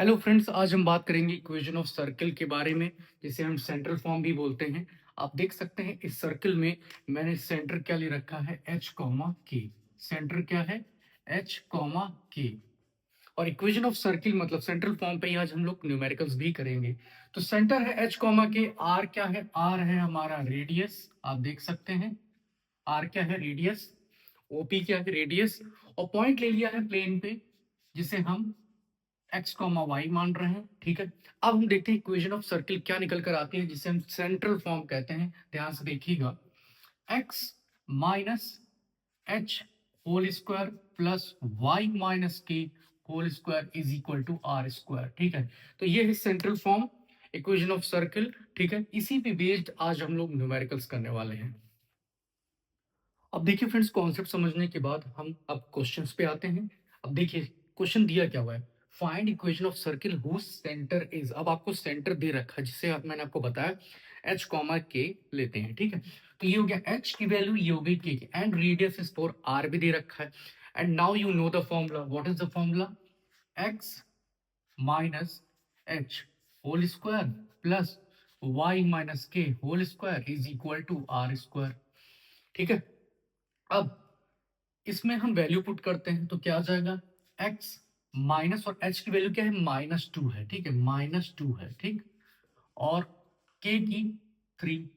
Hello friends, आज हम बात करेंगे इक्वेशन ऑफ सर्कल के बारे में, जिसे हम सेंट्रल फॉर्म भी बोलते हैं। आप देख सकते हैं इस सर्कल में मैंने सेंटर क्या ले रखा है, एच कॉमा के। सेंटर क्या है, एच कॉमा के। और इक्वेशन ऑफ सर्किल मतलब सेंट्रल फॉर्म पे ही आज हम लोग न्यूमेरिकल्स भी करेंगे। तो सेंटर है एच कॉमा के, आर क्या है, आर है हमारा रेडियस। आप देख सकते हैं आर क्या है, रेडियस। ओपी क्या है, रेडियस। और पॉइंट ले लिया है प्लेन पे, जिसे हम एक्स कॉमा वाई मान रहे हैं। ठीक है, अब हम देखते हैं इक्वेशन ऑफ सर्किल क्या निकल कर आती है, जिसे हम सेंट्रल फॉर्म कहते हैं। ध्यान से देखिएगा, x minus h whole square plus y minus k whole square is equal to r square. ठीक है, तो ये है central form equation of circle. ठीक है, इसी पे बेस्ड आज हम लोग न्यूमेरिकल्स करने वाले हैं। अब देखिए फ्रेंड्स, कॉन्सेप्ट समझने के बाद हम अब क्वेश्चंस पे आते हैं। अब देखिए क्वेश्चन दिया क्या हुआ है, find equation of circle whose centre is. अब आपको सेंटर दे रखा है, जिसे मैंने आपको बताया एच कॉमा के लेते हैं। ठीक है, तो ये हो गया एच की वैल्यू, ये हो गई के की, and radius is for r भी दे रखा है। And now you know the formula. What is the formula, x minus h whole square plus y minus k whole square is equal to r square. ठीक है, अब इसमें हम value put करते हैं तो क्या आ जाएगा, x माइनस, और h की वैल्यू क्या है, -2 है। ठीक है, -2 है। ठीक, और k की 3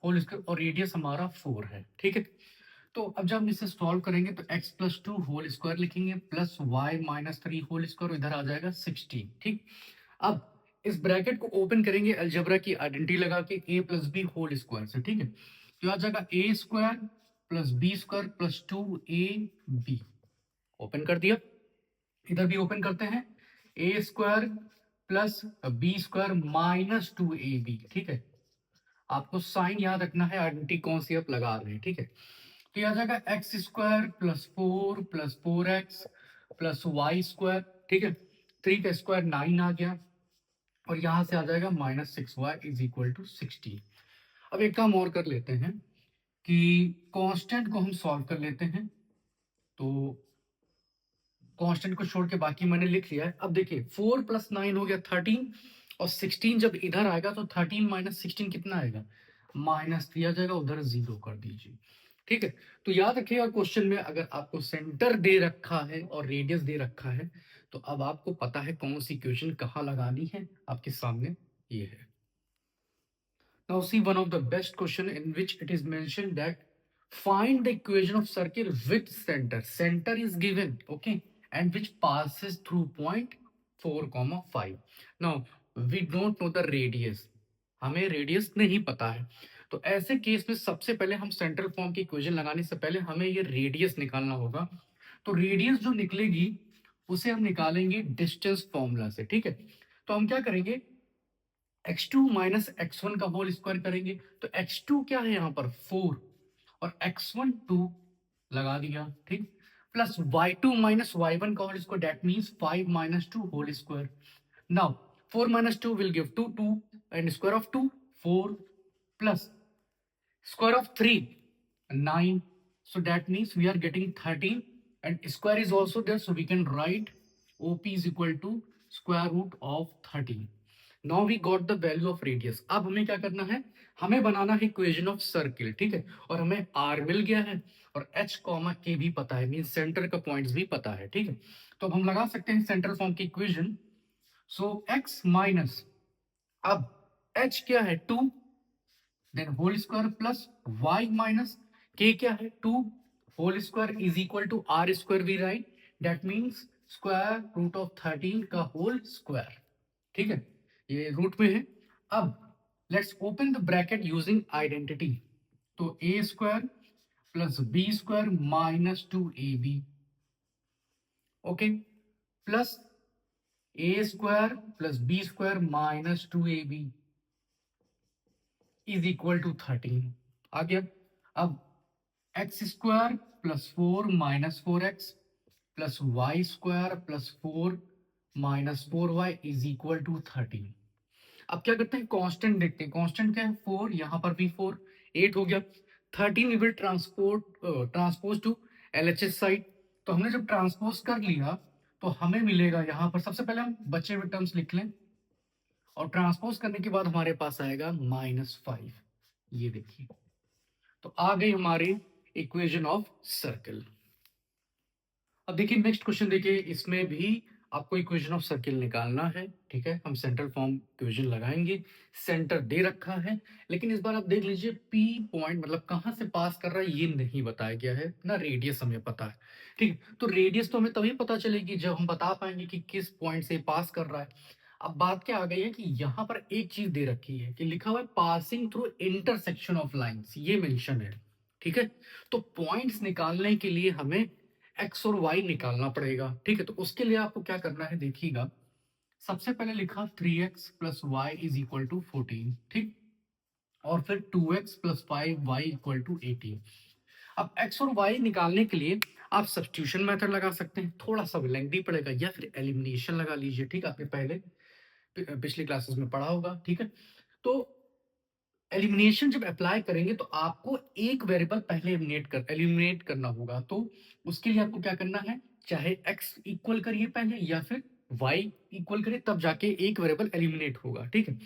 होल स्क्वायर, और रेडियस हमारा 4 है। ठीक है, तो अब जब हम इसे सॉल्व करेंगे तो x plus two whole square लिखेंगे plus y minus 3 whole square, इधर आ जाएगा 16। ठीक, अब इस ब्रैकेट को ओपन करेंगे अलजेब्रा की आइडेंटिटी लगा के, a plus b whole square से। ठीक है, तो आ जाएगा a square plus b square plus 2ab। Open कर दिया, इधर भी ओपन करते हैं, a square plus b square minus 2ab। ठीक है, आपको साइन याद रखना है, आइडेंटिटी कौन सी आप लगा रहे हैं। ठीक है, तो यह आ जाएगा x square plus four x plus y square. ठीक है, 3 का स्क्वायर 9 आ गया, और यहां से आ जाएगा -6y इज इक्वल टू 16। अब एक काम और कर लेते हैं कि कांस्टेंट को हम सॉल्व कर लेते हैं। तो कांस्टेंट को छोड़ के बाकी मैंने लिख लिया है। अब देखिए 4 प्लस 9 हो गया 13, और 16 जब इधर आएगा तो 13 माइनस 16 कितना आएगा, -3 आ जाएगा, उधर 0 कर दीजिए। ठीक है, तो याद रखिएगा क्वेश्चन में अगर आपको सेंटर दे रखा है और रेडियस दे रखा है, तो अब आपको पता है कौन सी इक्वेशन कहाँ लगानी है। आपके सामने ये है। Now see one of the best question in which it is mentioned that find the equation of circle with center. Center is given, okay, and which passes through point 4, 5. Now we don't know the radius. हमें radius नहीं पता है, तो ऐसे case में सबसे पहले हम सेंट्रल फॉर्म की इक्वेशन लगाने से पहले हमें ये रेडियस निकालना होगा। तो रेडियस जो निकलेगी उसे हम निकालेंगे डिस्टेंस फॉर्मूला से। ठीक है, तो हम क्या करेंगे, x2 माइनस x1 का होल स्क्वायर करेंगे, तो x2 क्या है यहाँ पर 4, और x1 2 लगा दिया। ठीक, प्लस y2 माइनस y1 का whole square, that means 5 minus 2 whole square. Now 4 minus 2 will give 2, 2 and square of 2 4 plus square of 3 9, so that means we are getting 13, and square is also there, so we can write op is equal to square root of 13. Now we got the value of radius. अब हमें क्या करना है, हमें बनाना है equation of circle. ठीक है, और हमें r मिल गया है और h कॉमा k भी पता है, मीन सेंटर का पॉइंट्स भी पता है। ठीक है, तो अब हम लगा सकते हैं सेंट्रल फॉर्म की इक्वेशन। सो x माइनस, अब h क्या है 2, then whole square plus y minus k क्या है 2 whole square is equal to r square we write, that means square root of 13 का होल स्क्वायर। ठीक है, ये रूट में है। अब let's open the bracket using identity, तो a square plus b square minus 2ab, okay, plus a square plus b square minus 2ab is equal to 13 आ गया। अब x square plus 4 minus 4x plus y square plus 4 minus 4y is equal to 13। अब क्या करते हैं, constant देखते हैं। Constant क्या है 4, यहां पर भी 4, 8 हो गया। 13 will transpose to LHS side, तो हमने जब ट्रांसपोज कर लिया तो हमें मिलेगा यहाँ पर, सबसे पहले हम बचे हुए टर्म्स लिख लें और ट्रांसपोज करने के बाद हमारे पास आएगा -5। ये देखिए, तो आ गई हमारी इक्वेशन ऑफ सर्कल। अब देखिए नेक्स्ट क्वेश्चन, देखिए इसमें भी आपको इक्वेशन ऑफ सर्किल निकालना है। ठीक है, हम सेंट्रल फॉर्म इक्वेशन लगाएंगे। सेंटर दे रखा है, लेकिन इस बार आप देख लीजिए पी पॉइंट मतलब कहां से पास कर रहा है ये नहीं बताया गया है ना, रेडियस हमें पता है। ठीक है, तो रेडियस तो हमें तभी पता चलेगी जब हम बता पाएंगे कि किस पॉइंट से पास कर रहा है। अब बात क्या आ गई है कि यहाँ पर एक चीज दे रखी है कि लिखा हुआ है passing through intersection of lines, ये मेंशन है। ठीक है, तो पॉइंट्स निकालने के लिए हमें एक्स और वाई निकालना पड़ेगा। ठीक है, तो उसके लिए आपको क्या करना है देखिएगा, सबसे पहले लिखा 3x plus y is equal to 14। ठीक, और फिर 2x plus 5y equal to 18। अब x और y निकालने के लिए आप सब्स्टिट्यूशन मेथड लगा सकते हैं, थोड़ा सा लेंथी पड़ेगा, या फिर एलिमिनेशन लगा लीजिए। ठीक, आपने पहले पिछली क्लासेस में पढ़ा होगा। ठीक है, तो एलिमिनेशन जब अप्लाई करेंगे तो आपको एक वेरिएबल पहले एलिमिनेट करना होगा। तो उसके लिए आपको क्या करना है, चाहे x इक्वल करिए पहले या फिर y इक्वल करिए, तब जाके एक वेरिएबल एलिमिनेट होगा। ठीक है,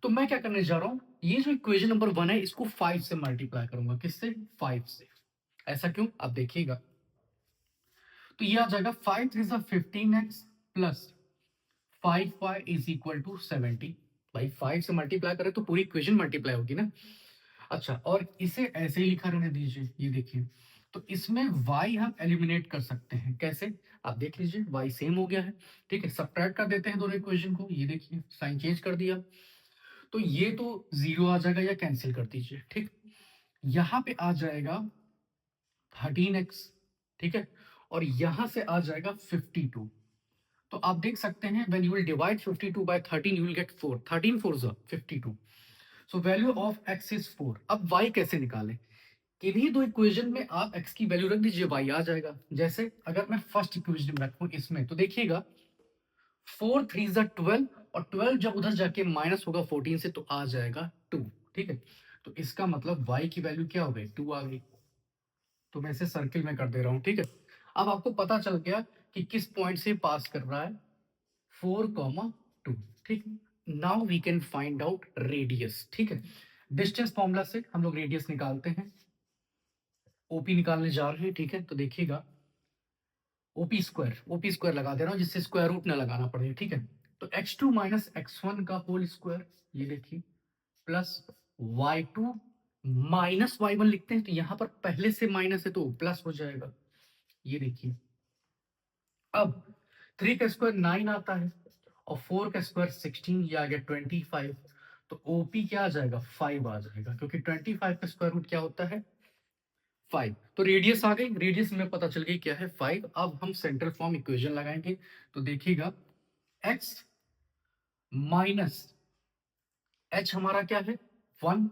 तो मैं क्या करने जा रहा हूं, ये जो इक्वेशन नंबर 1 है इसको 5 से मल्टीप्लाई करूंगा। किससे? 5 से। ऐसा क्यों, आप देखिएगा, तो ये आ जाएगा 5 3 15x plus 5y is equal to 70। भाई 5 से मल्टीप्लाई करें तो पूरी इक्वेशन मल्टीप्लाई होगी ना। अच्छा, और इसे ऐसे ही लिखा रहने दीजिए। ये देखिए, तो इसमें y हम एलिमिनेट कर सकते हैं। कैसे? आप देख लीजिए, y सेम हो गया है। ठीक है, सब्ट्रैक्ट कर देते हैं दोनों इक्वेशन को। ये देखिए, साइन चेंज कर दिया, तो ये तो जीरो आ जाएगा या कैंसिल कर दीजिए। ठीक, यहां पे आ जाएगा 13x। ठीक है, और यहां से आ जाएगा 52। तो आप देख सकते हैं when you will divide 52 by 13 you will get 4। 13 4 52। So value of x is 4। अब y कैसे निकालें? किन्हीं दो इक्वेशन में आप x की वैल्यू रख दीजिए, y आ जाएगा। जैसे अगर मैं फर्स्ट इक्वेशन में रखूं इसमें, तो देखिएगा 4 3 12, और 12 जब उधर जाके माइनस होगा 14 से तो आ जाएगा 2। ठीक है, तो इसका मतलब y की वैल्यू क्या हो गई, 2 आ गई। तो मैं इसे सर्किल में कर दे रहा हूं। ठीक है, अब आपको पता चल गया कि किस पॉइंट से पास कर रहा है, 4, 2। ठीक, now we can find out radius. ठीक है, डिस्टेंस फॉर्मूला से हम लोग रेडियस निकालते हैं, ओपी निकालने जा रहे हैं। ठीक है, तो देखिएगा ओपी स्क्वायर लगा दे रहा हूं जिससे स्क्वायर रूट ना लगाना पड़े। ठीक है, तो x2 माइनस x1 का होल स्क्वायर, ये देखिए, प्लस y2 माइनस y1 लिखते हैं, तो यहां पर पहले से माइनस है तो प्लस हो जाएगा। ये देखिए, अब 3 का स्क्वायर 9 आता है और 4 का स्क्वायर 16, ये आ गया 25। तो ओपी क्या आ जाएगा, 5 आ जाएगा, क्योंकि 25 का स्क्वायर रूट क्या होता है, 5। तो रेडियस आ गई, रेडियस में पता चल गई क्या है, 5। अब हम सेंट्रल फॉर्म इक्वेशन लगाएंगे, तो देखिएगा x माइनस h हमारा क्या है, 1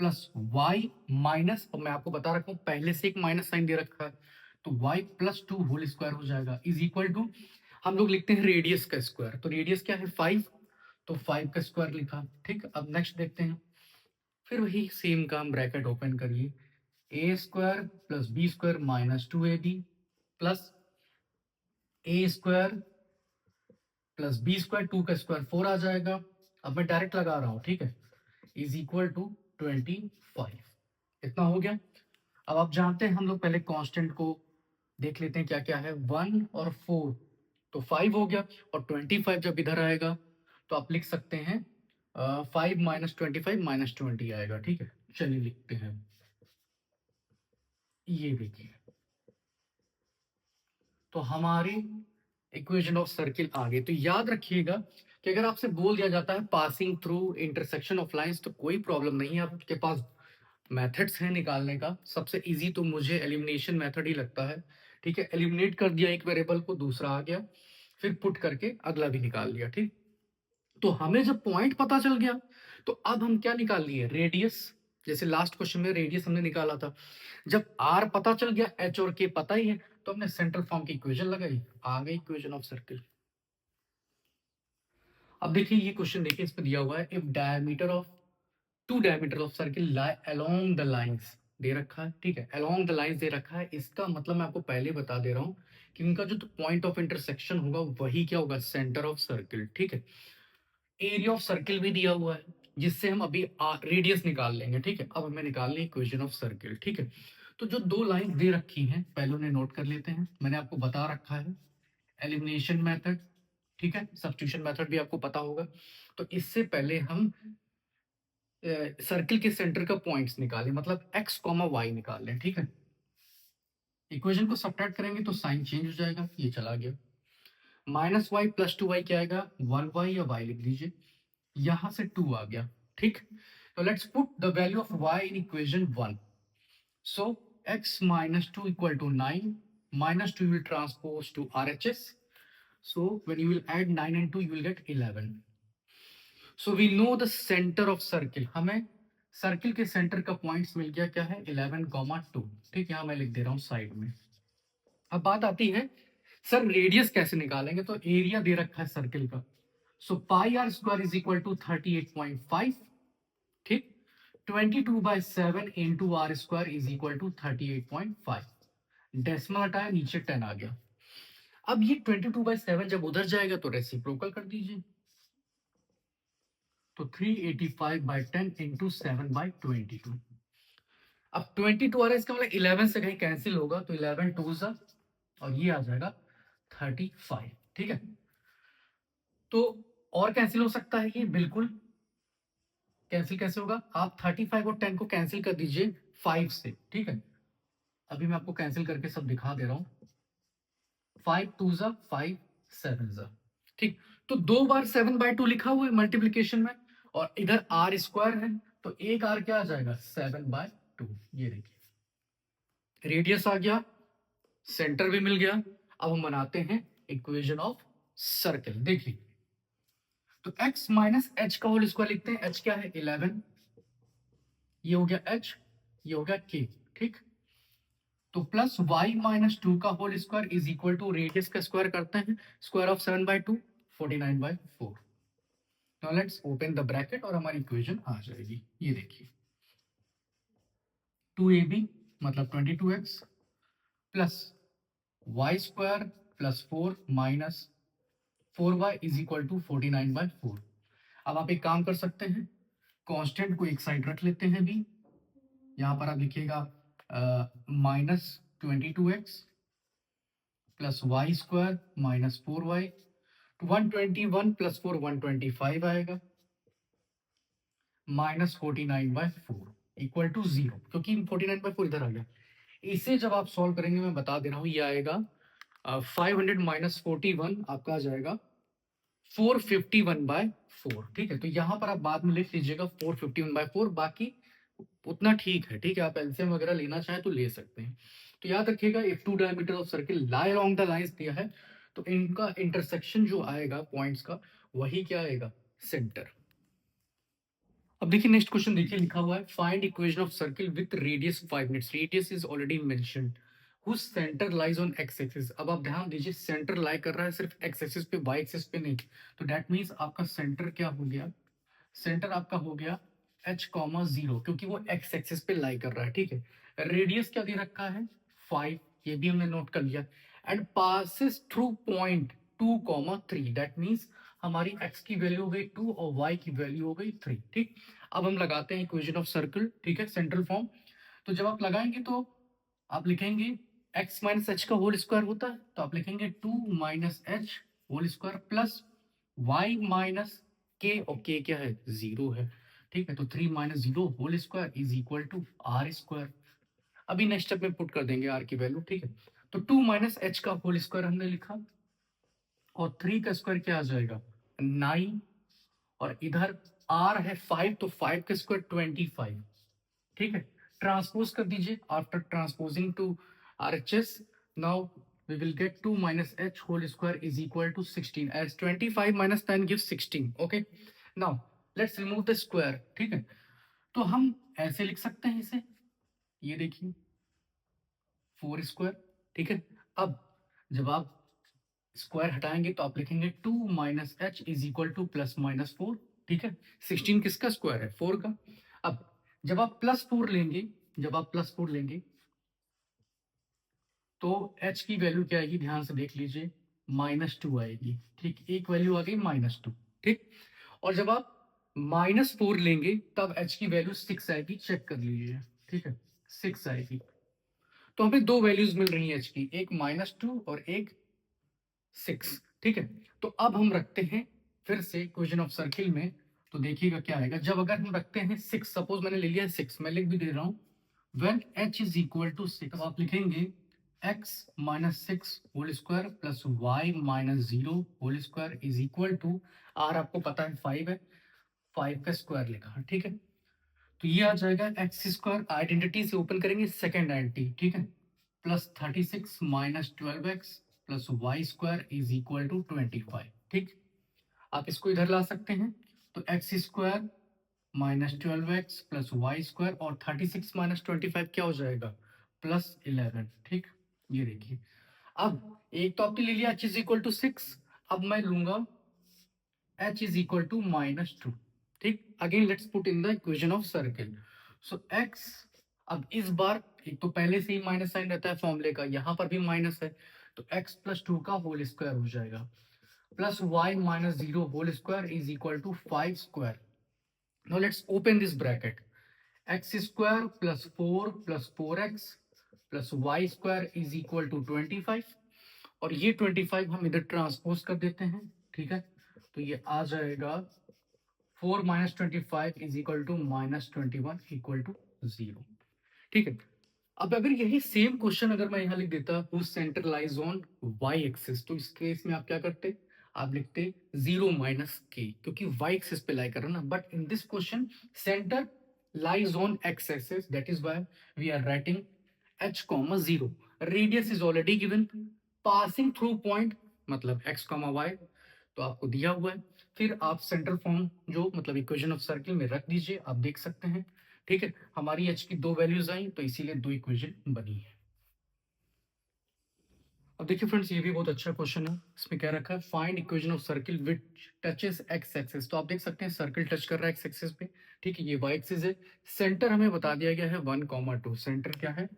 प्लस वाई माइनस, और मैं आपको बता रखा हूं पहले से एक माइनस साइन दे रखा है, तो y प्लस 2 होल स्क्वायर हो जाएगा, इज इक्वल टू, हम लोग लिखते हैं रेडियस का स्क्वायर, तो रेडियस क्या है 5, तो 5 का स्क्वायर लिखा। ठीक, अब नेक्स्ट देखते हैं, फिर वही सेम काम, ब्रैकेट ओपन करिए, a square plus b square minus 2ab plus a square plus b square, 2 का स्क्वायर 4 आ जाएगा। अब मैं डायरेक्ट लगा रहा हूं। ठीक है, इज इक्वल टू 25। इतना हो गया। अब आप जानते हैं हम लोग पहले कांस्टेंट को देख लेते हैं क्या क्या है, 1 और 4, तो 5 हो गया, और 25 जब इधर आएगा तो आप लिख सकते हैं 5 माइनस 25 माइनस 20 आएगा। ठीक है, चलिए लिखते हैं, ये देखिए, तो हमारी इक्वेशन ऑफ सर्किल आ गई। तो याद रखिएगा कि अगर आपसे बोल दिया जाता है passing through intersection of lines, तो कोई प्रॉब्लम नहीं है, आपके पास मेथड्स हैं निकालने का। सबसे इजी तो मुझे एलिमिनेशन मेथड ही लगता है। ठीक है, एलिमिनेट कर दिया एक वेरिएबल को, दूसरा आ गया, फिर पुट करके अगला भी निकाल लिया। ठीक, तो हमें जब पॉइंट पता चल गया तो अब हम क्या निकाल लिए, रेडियस। जैसे लास्ट क्वेश्चन में रेडियस हमने निकाला था, जब आर पता चल गया, एच और के पता ही है, तो हमने सेंट्रल फॉर्म की इक्वेशन लगाई, आ गई इक्वेशन ऑफ सर्किल। अब देखिए ये क्वेश्चन, देखिए इसमें दिया हुआ है, if diameter of two diameter of circle lie along the lines, दे रखा है, ठीक है, अलोंग द लाइंस दे रखा है। इसका मतलब मैं आपको पहले बता दे रहा हूँ कि उनका जो पॉइंट ऑफ इंटरसेक्शन होगा वही क्या होगा, सेंटर ऑफ सर्किल, ठीक है। एरिया ऑफ सर्किल भी दिया हुआ है जिससे हम अभी रेडियस निकाल लेंगे, ठीक है। अब हमें निकालनी है इक्वेशन ऑफ सर्किल, ठीक है। तो जो दो लाइन दे रखी हैं पहले उन्हें नोट कर लेते हैं। मैंने आपको बता रखा है एलिमिनेशन मेथड, ठीक है, सब्स्टिट्यूशन मेथड भी आपको पता होगा। तो इससे पहले हम सर्किल के सेंटर का पॉइंट्स निकालें, मतलब एक्स कॉमा वाई निकाल लें, ठीक है। इक्वेशन को सब्ट्रैक्ट करेंगे तो साइन चेंज हो जाएगा, ये चला गया। Minus y plus two y क्या आएगा, वन वाई या वाई लिख दीजिए, यहां से टू आ गया, ठीक। तो let's put the value of y in equation one. So x minus two equal to nine, minus 2 will transpose to RHS. So when you will add 9 and 2, you will get 11. So we know the center of circle. हमें circle के centre का points मिल गया, क्या है, 11,2, ठीक है। यहाँ मैं लिख दे रहा हूँ साइड में। अब बात आती है सर रेडियस कैसे निकालेंगे, तो एरिया दे रखा है सर्किल का। So pi r square is equal to 38.5, ठीक। 22/7 into r square is equal to 38.5। Decimal हटाया, नीचे 10 आ गया। अब ये 22/7 जब उधर जाएगा तो रेसिप्रोकल कर दीजिए, तो 385/10 इंटू 7/22। अब 22 आ रहा है, इसका मतलब 11 से कहीं कैंसिल होगा, तो 11 टू सा, और ये आ जाएगा 35, ठीक है। तो और कैंसिल हो सकता है ये, बिल्कुल कैंसिल कैसे होगा, आप 35 और 10 को कैंसिल कर दीजिए 5 से, ठीक है। अभी मैं आपको कैंसिल करके सब दिखा दे रहा हूं। 5 टू सा 5, 7 सा, ठीक। तो 2 बार 7/2 लिखा हुआ है मल्टीप्लीकेशन में, और इधर आर स्क्वायर है, तो एक आर क्या आ जाएगा, 7/2। ये देखिए रेडियस आ गया, सेंटर भी मिल गया। अब हम बनाते हैं इक्वेशन ऑफ सर्कल, देखिए। तो x माइनस एच का होल स्क्वायर लिखते हैं, h क्या है 11, ये हो गया h, ये हो गया k, ठीक। तो प्लस y माइनस 2 का whole square is equal to radius का स्क्वायर करते हैं, square of 7/2 49/4। Now let's open the bracket और हमारी इक्वेशन आ जाएगी, ये देखिए। 2ab मतलब 22x plus y square plus 4 minus 4y is equal to 49/4। अब आप एक काम कर सकते हैं, कांस्टेंट को एक साइड रख लेते हैं भी, यहां पर आप लिखिएगा -22x plus y square minus 4y, 121 plus 4 125 आएगा, -49/4 इक्वल टू 0, क्योंकि 49/4 इधर आ गया। इसे जब आप सॉल्व करेंगे, मैं बता दे रहा हूं, ये आएगा 500 माइनस 41 आपका आ जाएगा 451/4, ठीक है। तो यहां पर आप बाद में लिख लीजिएगा 451/4, बाकी उतना ठीक है, ठीक है। आप एलसीएम वगैरह लेना चाहें तो ले सकते हैं। तो याद रखिएगा if two diameter of circle lie along the lines दिया है, तो इनका इंटरसेक्शन जो आएगा पॉइंट्स का, वही क्या आएगा, सेंटर। अब देखिए नेक्स्ट क्वेश्चन, देखिए लिखा हुआ है find equation of circle with radius 5 units. Radius is already mentioned, whose centre lies on x axis. अब आप ध्यान दीजिए, सेंटर लाई कर रहा है सिर्फ एक्स एक्सिस पे, वाई एक्सिस पे नहीं। तो दैट मींस आपका सेंटर क्या हो गया, सेंटर आपका हो गया h,0, क्योंकि वो एक्स एक्सिस पे लाई कर रहा है, ठीक है। रेडियस क्या दे रखा है 5, ये भी हमने नोट कर लिया। And passes through point 2,3, that means हमारी x की वैल्यू हो गई 2 और y की वैल्यू हो गई 3, ठीक। अब हम लगाते हैं इक्वेशन ऑफ सर्कल, ठीक है, सेंट्रल फॉर्म। तो जब आप लगाएंगे तो आप लिखेंगे x माइनस एच का होल स्क्वायर होता है, तो आप लिखेंगे 2 minus h whole square plus y minus k, और के क्या है 0 है, ठीक है। तो 3 minus 0 whole square is equal to r square. अभी नेक्स्ट स्टेप में पुट कर देंगे आर की वैल्यू, ठीक है। तो 2 माइनस एच का होल स्क्वायर हमने लिखा, और 3 का स्क्वायर क्या आ जाएगा 9, और इधर आर है 5, तो 5 का स्क्वायर 25, ठीक है। ट्रांसपोज कर दीजिए, after transposing to RHS, now we will get 2 minus h whole square is equal to 16, as 25 minus 10 gives 16, okay। now let's remove the square, ठीक है। तो हम ऐसे लिख सकते हैं इसे, ये देखिए 4 स्क्वायर, ठीक है। अब जब आप स्क्वायर हटाएंगे तो आप लिखेंगे 2 minus H is equal two plus -4, ठीक है। 16 किसका स्क्वायर है 4 का। अब जब आप +4 लेंगे जब आप +4 लेंगे तो h की वैल्यू क्या आएगी, ध्यान से देख लीजिए, -2 आएगी। ठीक, एक वैल्यू आ गई -2। ठीक, और जब आप -4 लेंगे तब h की वैल्यू 6 आएगी, चेक कर लीजिए। ठीक है, 6 आएगी। तो हमें दो वैल्यूज मिल रही है h की, एक -2 और एक 6। ठीक है, तो अब हम रखते हैं फिर से इक्वेशन ऑफ सर्किल में, तो देखिएगा क्या आएगा। जब अगर हम रखते हैं 6, सपोज मैंने ले लिया 6, मैं लिख भी दे रहा हूं, when h is equal to 6, अब आप लिखेंगे x minus 6 whole square plus y minus 0 whole square is equal to, r आपको पता है 5 है, 5 का स्क्वायर लिखा। ठीक है, तो ये आ जाएगा एक्स स्क्वायर, आइडेंटिटी से ओपन करेंगे सेकेंड आइडेंटिटी। ठीक है, plus 36 minus 12x plus y square is equal to 25। ठीक, आप इसको इधर ला सकते हैं, तो x square -12x plus y square और 36 माइनस 25 क्या हो जाएगा, +11। ठीक, ये देखिए, अब एक तो आपने ले लिया h इज इक्वल टू 6, अब मैं लूंगा h इज इक्वल टू -2। ठीक, again let's put in the equation of circle. So x, अब इस बार एक तो पहले से ही माइनस साइन रहता है फॉर्मूले का, यहां पर भी माइनस है, तो x प्लस 2 का होल स्क्वायर हो जाएगा, plus y minus 0 whole square is equal to 5 square. Now let's open this bracket. X square plus 4 plus 4x plus y square is equal to 25, और ये 25 हम इधर ट्रांसपोज कर देते हैं। ठीक है, तो ये आ जाएगा 4 minus 25 is equal to -21 equal to 0। ठीक है, अब अगर यही सेम क्वेश्चन अगर मैं यहाँ लिख देता हूँ centre lies on y axis, तो इस केस में आप क्या करते, आप लिखते 0 माइनस के, क्योंकि वाई एक्सिस पे लाई कर रहा ना, but in this question centre lies on x axis, that is why we are writing h, 0। Radius is already given, passing through point मतलब x, y तो आपको दिया हुआ है। फिर आप सेंट्रल फॉर्म जो मतलब इक्वेशन ऑफ सर्किल में रख दीजिए, आप देख सकते हैं। ठीक है, हमारी h की दो वैल्यूज आई, तो इसीलिए दो इक्वेशन बनी है। अब देखिए फ्रेंड्स, ये भी बहुत अच्छा क्वेश्चन है। इसमें क्या रखा है, find equation of circle which touches x axis. तो आप देख सकते हैं सर्किल टच कर रहा है एक्स एक्सिस पे। ठीक है, ये वाई एक्सिस है। सेंटर हमें बता दिया गया है 1, 2। सेंटर क्या है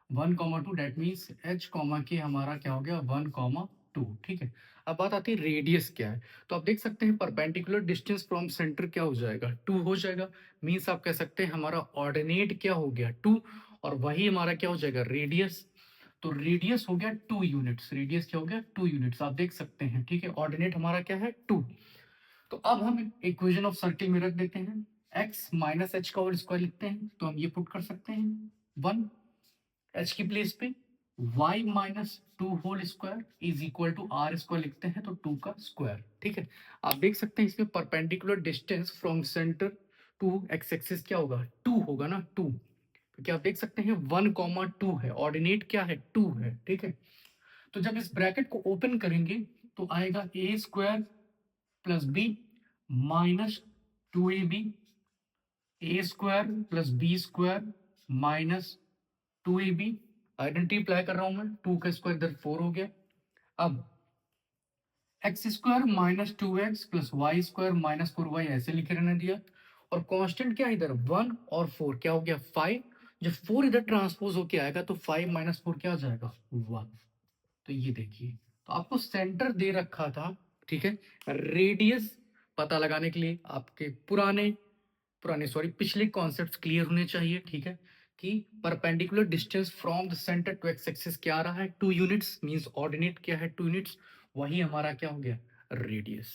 1, 2, दैट मीन्स h, के हमारा क्या हो गया 1, 2। ठीक है, अब बात आती है रेडियस क्या है। तो आप देख सकते हैं परपेंडिकुलर डिस्टेंस फ्रॉम सेंटर क्या हो जाएगा 2 हो जाएगा। मीन्स आप कह सकते हैं हमारा ऑर्डिनेट क्या हो गया 2, और वही हमारा क्या हो जाएगा रेडियस। तो रेडियस हो गया 2 यूनिट्स, रेडियस क्या हो गया 2 यूनिट्स, आप देख सकते हैं। ठीक है, ऑर्डिनेट हमारा क्या है 2। तो अब हम इक्वेशन ऑफ सर्किल में रख देते हैं, x माइनस एच का होल स्क्वायर लिखते हैं, तो हम ये पुट कर सकते हैं 1 h की प्लेस पे, y minus 2 whole square is equal to r square लिखते हैं, तो 2 का स्क्वायर। ठीक है, आप देख सकते हैं इसमें perpendicular distance from centre to x axis क्या होगा 2 होगा ना 2, क्योंकि आप देख सकते हैं 1, 2 है, ऑर्डिनेट क्या है 2 है। ठीक है, तो जब इस ब्रैकेट को ओपन करेंगे तो आएगा a square plus b minus 2ab, a square plus b square minus 2ab। Identity apply कर रहा हूं मैं, 2 का स्क्वायर इधर 4 हो गया। अब x square -2x plus y square -4y ऐसे लिखे रहने दिया, और कांस्टेंट क्या है इधर 1 और 4 क्या हो गया 5। जब 4 इधर ट्रांसपोज होके आएगा तो 5 माइनस 4 क्या हो जाएगा 1। तो ये देखिए, तो आपको सेंटर दे रखा था। ठीक है, रेडियस पता लगाने के लिए आपके पुराने पुराने सॉरी पिछले कॉन्सेप्ट्स क्लियर होने चाहिए। ठीक है, कि perpendicular distance from the centre to x axis क्या आ रहा है 2 यूनिट्स, मींस ऑर्डिनेट क्या है 2 यूनिट्स, वही हमारा क्या हो गया रेडियस।